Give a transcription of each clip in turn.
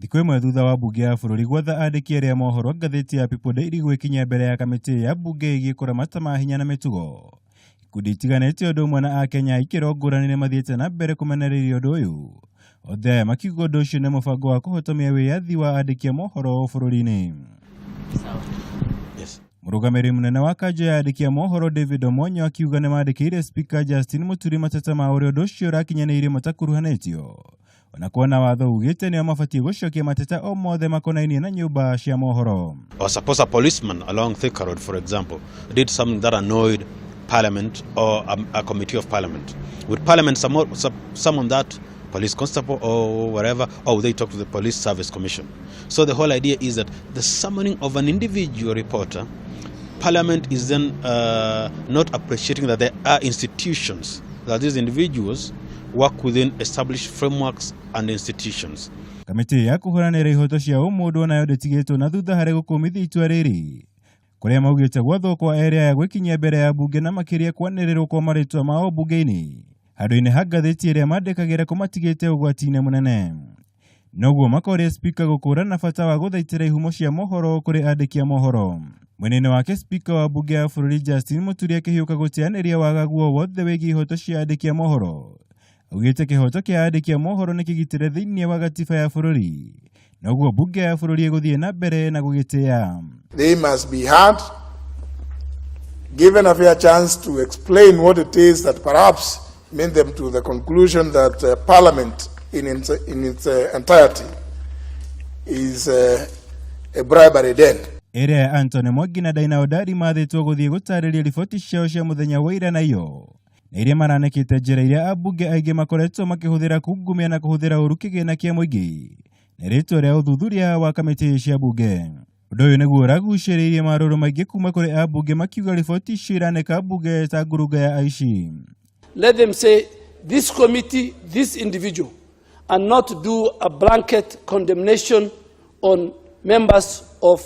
Thikũ ĩmwe thutha wa mbunge ya bũrũri gwatha andiki arĩa mohoro ngathĩti ya People Daily gwikinyia mbere ya kamĩtĩ ya mbunge ĩgiĩ kũramata mahinya na mĩtugo. Ikundi itiganĩte ũndũ ũmwe na Akenya ikĩro ngũrani nĩ mathiĩte na mbere kũmenereria ũndũ ũyũ. Othe aya makiuga ũndũ ũcio nĩ mũbango wa kũhotomia wĩyathi wa andiki a mohoro bũrũri-inĩ. Mũrũgamĩrĩri mũnene wa kanjũ ya andiki a mohoro David Omonyo akiuga nĩ mandĩkĩire Speaker Justin Muturi mateta ma ũrĩa ũndũ ũcio ũrakinyanĩirie matakuruhanĩtio. Ona kuona watho ugĩte nĩo mabatiĩ gũcokia mateta o mothe makonainie na nyũmba cia mohoro. Or suppose a policeman along Thika Road, for example, did something that annoyed Parliament or a committee of Parliament. Would Parliament summon that police constable or whatever, or would they talk to the Police Service Commission? So the whole idea is that the summoning of an individual reporter, Parliament is then not appreciating that there are institutions, that these individuals work within established frameworks and institutions. Kamĩtĩ ya kũhũranĩra ihoto cia ũmũndũ nayo ndĩtigĩtwo na thutha harĩ gũkũmithia itua rĩrĩ, kũrĩa maugĩte gwathwo kwa erĩa ya gwikinyia mbere ya mbunge na makĩria kwanĩrĩrwo kwa marĩtwa mao mbunge-inĩ handũ-inĩ ha ngathĩti ĩrĩa mandĩkagĩra kũmatigĩte ũgwati-inĩ mũnene. Noguo makoria Speaker gũkũrana bata wa gũthaitĩra ihumo cia mohoro kũrĩ andĩki a mohoro. Mwena-inĩ wake Speaker wa mbunge ya bũrũri Justin Muturi akĩhiũka gũteanĩria wagagu o wothe wĩgiĩ ihoto cia andĩki a mohoro. Augĩte kĩhoto kĩa andĩki a mohoro nĩ kĩgitĩre thĩinĩ wa gatiba ya bũrũri. Noguo mbunge ya bũrũri ĩgũthiĩ na mbere na gũgĩtĩa. They must be heard, given a fair chance to explain what it is that perhaps made them to the conclusion that Parliament in its entirety is a bribery den. Ere Anthony Mwangi na Daina Odari mathĩtwo gũthiĩ gũtarĩria riboti ciao cia mũthenya wa ira nayo. Na iria maranĩkĩte njĩra iria ambunge aingĩ makoretwo makĩhũthĩra kungumia na kũhũthĩra ũru kĩgĩna kĩa mũingĩ na rĩtwa rĩa ũthuthuria wa kamĩtĩ cia mbunge. Ũndũ ũyũ nĩguo ũragucĩrĩirie marũrũ maingĩ kuma kũrĩ ambunge makiuga riboti icio iranĩka mbunge ta ngurunga ya aici. Let them say this committee, this individual, and not do a blanket condemnation on members of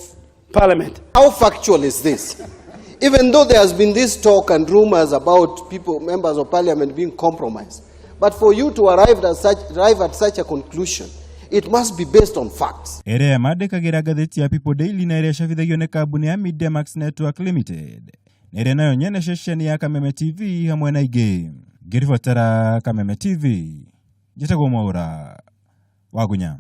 Parliament. How factual is this? Even though there has been this talk and rumors about members of Parliament being compromised, but for you to arrive at such a conclusion, it must be based on facts. Ere mandĩkagĩra ngathĩti ya People Daily na ĩrĩa cabithagio nĩ kambuni ya Media Max Network Limited. Na ĩrĩa nayo nyene ceceni ya Kameme TV hamwe na ingĩ. Ngĩribatara Kameme TV. Njĩtagwo Mwaura wa Gunya.